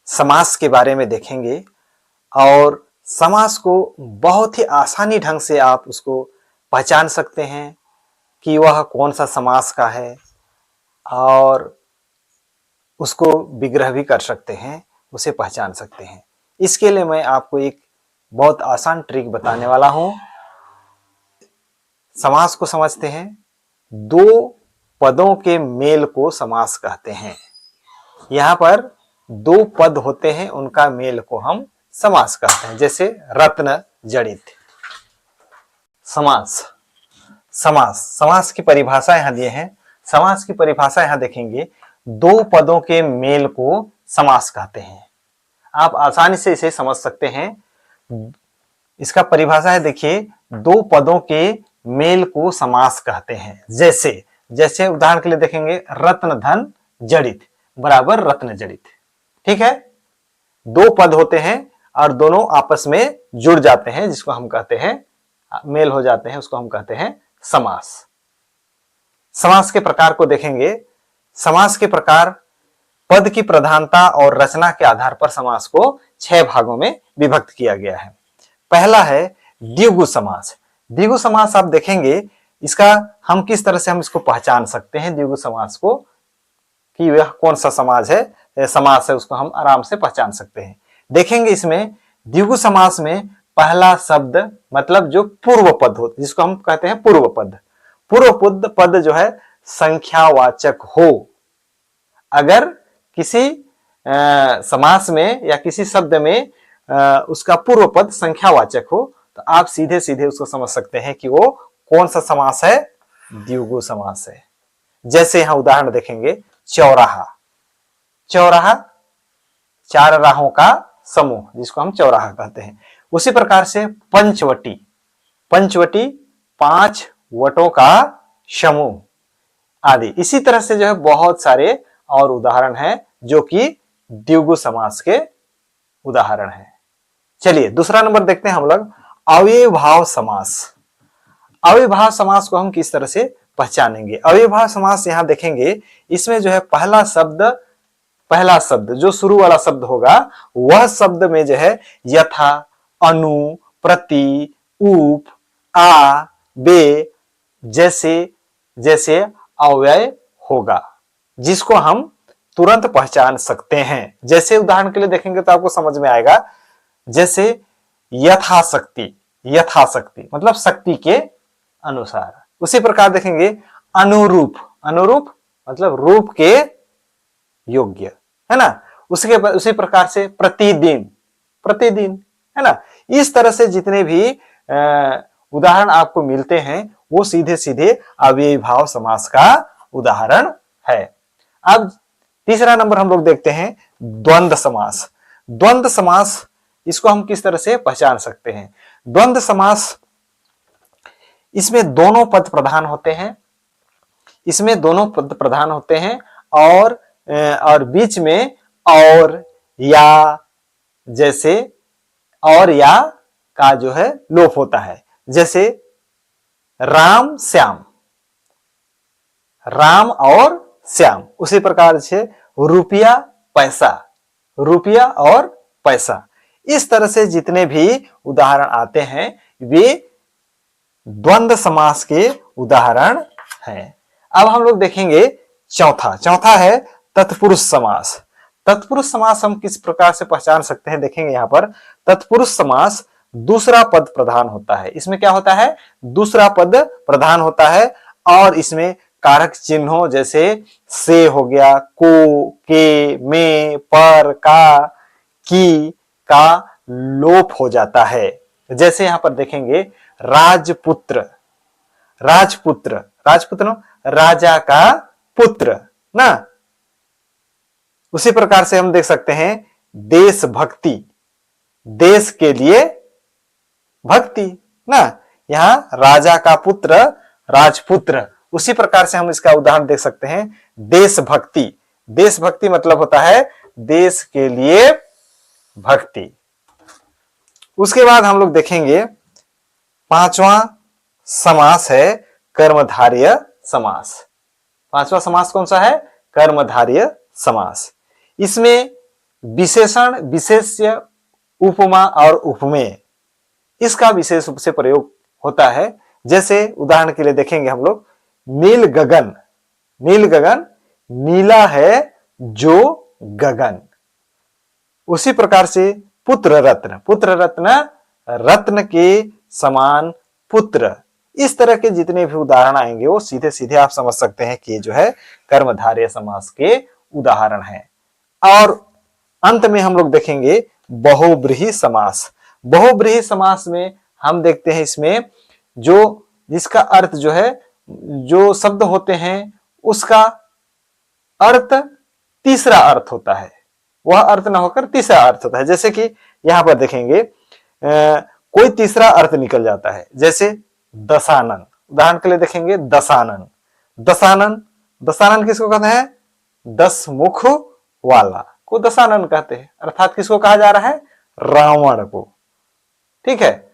समास के बारे में देखेंगे और समास को बहुत ही आसानी ढंग से आप उसको पहचान सकते हैं कि वह कौन सा समास का है और उसको विग्रह भी कर सकते हैं, उसे पहचान सकते हैं। इसके लिए मैं आपको एक बहुत आसान ट्रिक बताने वाला हूं। समास को समझते हैं। दो पदों के मेल को समास कहते हैं। यहां पर दो पद होते हैं, उनका मेल को हम समास कहते हैं। जैसे रत्न जड़ित। समास समास समास की परिभाषा यहां दिए हैं। समास की परिभाषा यहां देखेंगे, दो पदों के मेल को समास कहते हैं। आप आसानी से इसे समझ सकते हैं। इसका परिभाषा है, देखिए, दो पदों के मेल को समास कहते हैं। जैसे जैसे उदाहरण के लिए देखेंगे, रत्न धन जड़ित बराबर रत्न जड़ित। ठीक है, दो पद होते हैं और दोनों आपस में जुड़ जाते हैं, जिसको हम कहते हैं मेल हो जाते हैं, उसको हम कहते हैं समास। समास के प्रकार को देखेंगे। समास के प्रकार, पद की प्रधानता और रचना के आधार पर समास को 6 भागों में विभक्त किया गया है। पहला है द्विगु समास। द्विगु समास आप देखेंगे, इसका हम किस तरह से हम इसको पहचान सकते हैं, द्विगु समास को, कि वह कौन सा समास है, उसको हम आराम से पहचान सकते हैं। देखेंगे इसमें द्विगु समास में पहला शब्द मतलब जो पूर्व पद हो, जिसको हम कहते हैं पूर्व पद। पूर्व पद जो है संख्यावाचक हो। अगर किसी समास में या किसी शब्द में उसका पूर्व पद संख्यावाचक हो तो आप सीधे सीधे उसको समझ सकते हैं कि वो कौन सा समास है, द्विगु समास है। जैसे यहां उदाहरण देखेंगे, चौराहा। चौराहा चार राहों का समूह, जिसको हम चौराहा कहते हैं। उसी प्रकार से पंचवटी। पंचवटी 5 वटों का समूह आदि। इसी तरह से जो है बहुत सारे और उदाहरण हैं जो कि द्विगु समास के उदाहरण हैं। चलिए दूसरा नंबर देखते हैं हम लोग, अव्ययीभाव समास। अव्ययीभाव समास को हम किस तरह से पहचानेंगे? अव्ययीभाव समास यहां देखेंगे, इसमें जो है पहला शब्द जो शुरू वाला शब्द होगा, वह शब्द में जो है यथा, अनु, प्रति, उप, आ, बे जैसे अव्यय होगा, जिसको हम तुरंत पहचान सकते हैं। जैसे उदाहरण के लिए देखेंगे तो आपको समझ में आएगा। जैसे यथाशक्ति, यथाशक्ति मतलब शक्ति के अनुसार। उसी प्रकार देखेंगे अनुरूप, अनुरूप मतलब रूप के योग्य, है ना। उसी प्रकार से प्रतिदिन, प्रतिदिन, है ना। इस तरह से जितने भी उदाहरण आपको मिलते हैं वो सीधे सीधे अव्ययीभाव समास का उदाहरण है। अब तीसरा नंबर हम लोग देखते हैं द्वंद्व समास। द्वंद्व समास, इसको हम किस तरह से पहचान सकते हैं? द्वंद्व समास, इसमें दोनों पद प्रधान होते हैं, इसमें दोनों पद प्रधान होते हैं और बीच में और या जैसे और या का जो है लोप होता है। जैसे राम श्याम, राम और श्याम। उसी प्रकार से रुपया पैसा, रुपया और पैसा। इस तरह से जितने भी उदाहरण आते हैं वे द्वंद्व समास के उदाहरण हैं। अब हम लोग देखेंगे चौथा है तत्पुरुष समास। तत्पुरुष समास हम किस प्रकार से पहचान सकते हैं? देखेंगे यहां पर तत्पुरुष समास दूसरा पद प्रधान होता है। इसमें क्या होता है? दूसरा पद प्रधान होता है और इसमें कारक चिन्हों जैसे से हो गया, को, के, में, पर, का, की का लोप हो जाता है। जैसे यहां पर देखेंगे राजपुत्र, राजपुत्र, राजपुत्र राजा का पुत्र ना। उसी प्रकार से हम देख सकते हैं देशभक्ति, देश के लिए भक्ति ना। यहां राजा का पुत्र राजपुत्र। उसी प्रकार से हम इसका उदाहरण देख सकते हैं देशभक्ति। देशभक्ति मतलब होता है देश के लिए भक्ति। उसके बाद हम लोग देखेंगे पांचवा समास है कर्मधारय समास। पांचवा समास कौन सा है? कर्मधारय समास। इसमें विशेषण, विशेष्य, उपमा और उपमेय, इसका विशेष रूप से प्रयोग होता है। जैसे उदाहरण के लिए देखेंगे हम लोग, नील गगन, नील गगन, नीला है जो गगन। उसी प्रकार से पुत्र रत्न, पुत्र रत्न, रत्न के समान पुत्र। इस तरह के जितने भी उदाहरण आएंगे वो सीधे सीधे आप समझ सकते हैं कि जो है कर्मधारय समास के उदाहरण हैं। और अंत में हम लोग देखेंगे बहुब्रीहि समास। बहुब्रीहि समास में हम देखते हैं इसमें जो जिसका अर्थ जो है, जो शब्द होते हैं उसका अर्थ तीसरा अर्थ होता है, वह अर्थ ना होकर तीसरा अर्थ होता है। जैसे कि यहां पर देखेंगे कोई तीसरा अर्थ निकल जाता है, जैसे दशानन। उदाहरण के लिए देखेंगे दशानन, दशानन, दशानन किसको कहते हैं? 10 मुख वाला को दशानन कहते हैं, अर्थात किसको कहा जा रहा है? रावण को। ठीक है,